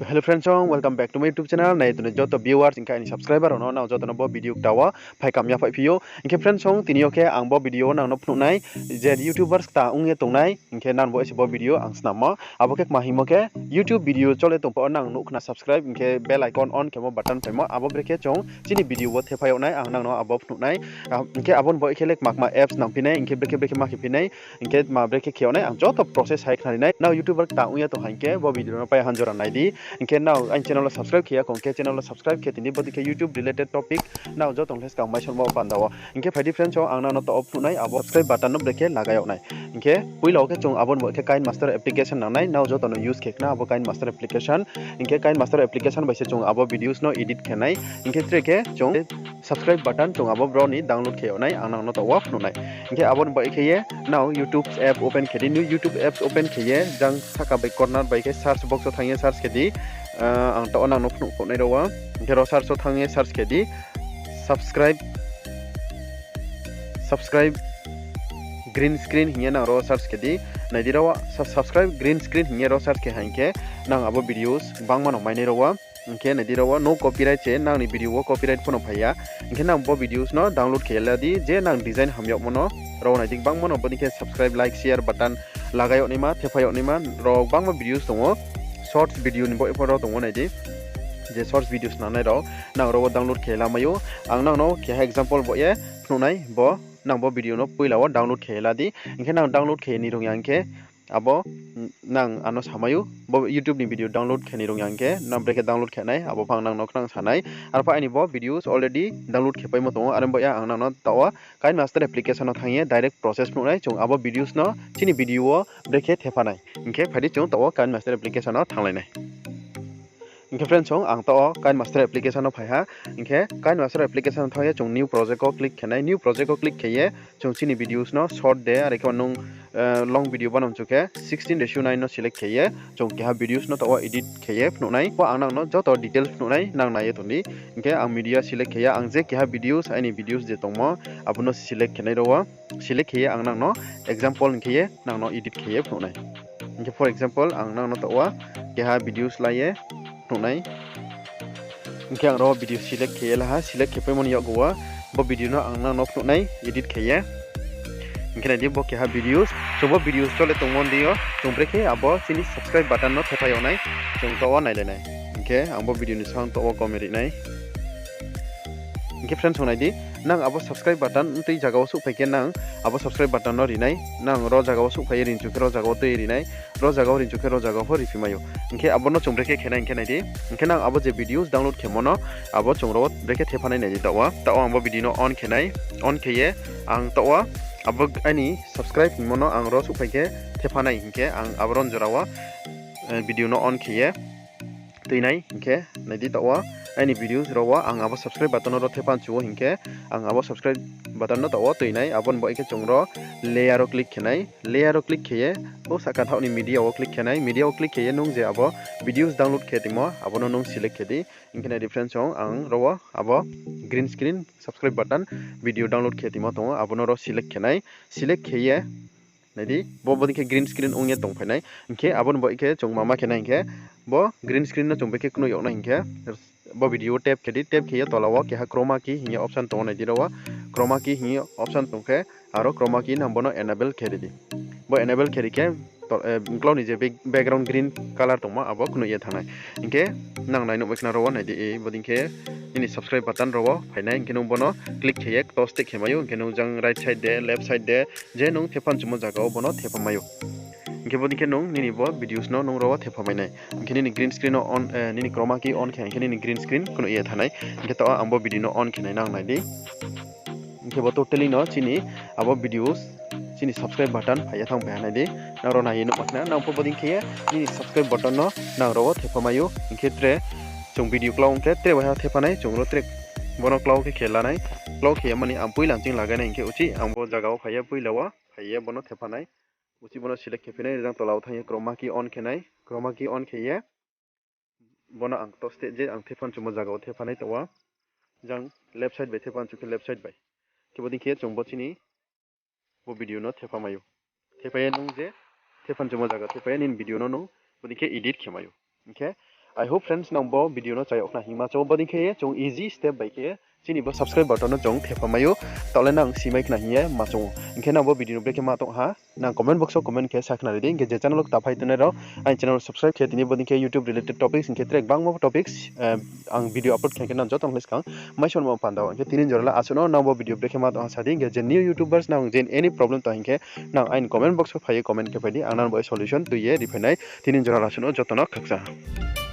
Hello friends, welcome back to my YouTube channel. Nah, itu nih joto viewers, ingka ini subscriber, no, joto nabo video tawa, fai kamya fai view. Ingke friends, tini oke, ang bo video nang no pnuk nai, je YouTubers ta ungye tung nai, ingke nan bo isi bo video ang snama, abo kek mahimo ke YouTube video chole tung po nang nuk na subscribe, ingke bell icon on kemo button pemo, abo Brekhe chong, chini video bo Thepha yok nai, ang nang no abo pnuk nai, ingke abon bo ikelek makma apps nang pinai, ingke Brekhe maki pinai, ingke ma Brekhe kyo nai, ang joto process hai khani nai, now YouTuber ta ungye tung ingke bo video no pai hanjoran nai di. Okay, now anh channel subscribe kia kong ke channel subscribe kia tini bodi ke YouTube related topic now jo tong les kang mai chon mo pan dawa inke phai friend chong ang na no to off nai abo subscribe button no Brekhe lagayok nai inke puilo ke chong abon bo ke kain master application nang nai now jo to no use ke na abo kain master application inke kain master application bai se chong abo videos no edit ke nai inke tre ke chong subscribe button chong abo bro ni download ke nai ang nang no to off nai inke abon bo ke ye now YouTube app open ke di new YouTube apps open ke ye jang saka bai corner bai ke search box o thangye search ke di ang to onang nopnu ko nai rawa gero search o thange search ke di subscribe green screen hinya nang ro search ke di nai di rawa subscribe green screen hinya ro search ke hanke nang abo videos bangma no mai nai rawa inke nai di rawa no copyright che nang ni video copyright phono phaya inke nang bo videos no download ke la di je nang design hamyok mono ro nai dik bangma no bodi ke subscribe like share button lagayok ni ma Thepha yok ni ma ro bangma videos tongo shorts video ni bo iporo tongo nai di je shorts videos na nai ro nang ro download khela mayo ang nang no ke example bo ye nai bo nang bo video no puila wo download khela di inke nang download khe ni rong yang ke abo nang ano samayo bo YouTube ni video download khe ni rong yang ke nang Brekhe download khe nai abo phang nang nok nang sanai ar pa ani bo videos already download khe pai mo tongo aram bo ya ang nang no tawa kain master application no thangye direct process no nai chung abo videos no chini video Brekhe Thepha nai inke phadi chung tawa kain master application no thanglai nai inke friends chong ang to kain master application no phai ha inke kain master application thoye chung new project ko click khenai new project ko click kheye chung chini videos no short de are ko nung long video banam chuke 16:9 no select kheye chung ke ha videos no to edit kheye phnunai ko ang nang no joto details phnunai nang nai toni inke ang media select kheye ang je ke ha videos ani videos je tongmo abuno select khenai rowa select kheye ang nang no example kheye nang no edit kheye phnunai inke for example ang nang no to ke ha videos laye nai ingke ang ro video select kheye la ha select khepai mon yok gowa bo video no ang nang nok nai edit kheye ingke na di bo ke ha videos so bo videos chole tongmon dio chung Brekhe abo chini subscribe button no Thepha yok nai chung to nai le nai ingke ang bo video ni sang to comedy nai ingke friends honai di nang abo subscribe button tei jaga o su phaike nang abo subscribe button no rinai nang ro jaga o su phai rin chu ro jaga o tei rinai ro jaga o rin chu ro jaga ho rifimayo ingke abo no chung Brekhe khena ingke nai di ingke nang abo je videos download khemono abo chung ro Brekhe Thepha nai nai tawa abo video no on khenai on kheye ang tawa abo ani subscribe mono ang ro su phaike Thepha nai ingke ang abron jorawa video no on kheye teinai ingke nai di tawa any videos rawa ang abo subscribe button ro Thepha chuo hingke ang abo subscribe button no tawa teinai abon bo ike chungro layer o click khenai layer o click kheye bo saka thawni media o click khenai media o click kheye nung je abo videos download khetimo abono nung select khedi ingkena difference ong ang rawa abo green screen subscribe button video download khetimo tongo abono ro select khenai select kheye nadi bo bo dike green screen ongye tongphainai ingke abon bo ike chung mama khenai ingke bo green screen no chung Brekhe kuno yok na ingke bo video tab khedi tab kheye tolawo ke ha chroma key hinya option tong nai dirawa chroma key hinya option tongkhe aro chroma key nambono enable khedi di bo enable khedi ke cloud ni je background green color tongma abo kuno ye thanai ingke nang nai no wekna rawa nai di bodingke ini subscribe button rawa phainai ingke nung bono click kheye to stick khemayo ingke nung jang right side de left side de je nung Thepha chumo jaga bono Thepha mayo ingke bodingke nung nini bo videos no nung rawa Thepha mainai ingke nini green screen no on nini chroma key on khe ingke nini green screen kuno ye thanai ingke to ambo video no on khenai nang nai di ingke bo totally no chini abo videos chini subscribe button phaya thang bhanai di naro nai no makna nang po boding khe nini subscribe button no nang rawa Thepha mayo ingke tre chung video cloud ke tre wa Thepha nai chung ro tre bono cloud ke khela nai cloud khe mani am puilang ching lagai nai ingke uchi ambo jaga o phaya puilawa phaya bono Thepha nai uchi bono select khepinai jang tolaw thang chroma key on khenai chroma key on kheye bono ang to state je ang Thepha chumo jaga o Thepha nai tawa jang left side by Thepha chuke left side by ke boding khe chung bo chini bo video no Thepha mayo Thepha nung je Thepha chumo jaga Thepha nin video no nung boding khe edit khemayo okay I hope friends nang bo video no chayok na hima chong bodi khe chong easy step by khe chini bo subscribe button no chong Thepha mayo tole nang simai na hiye ma chong inkhe nang bo video no Brekhe ma tong ha nang comment box o comment khe sakna redi inke je channel ta phai tone ro ai channel subscribe khe tini bodi khe YouTube related topics inke trek bang mo topics ang video upload khe nang jotong list kang mai son mo panda inke tinin jorla asuno nang bo video Brekhe ma tong sadi inke je new YouTubers nang je any problem to inke nang ain comment box o phai comment khe phaidi ang nang bo solution tuye ripenai tinin jorla asuno jotono khakchagha.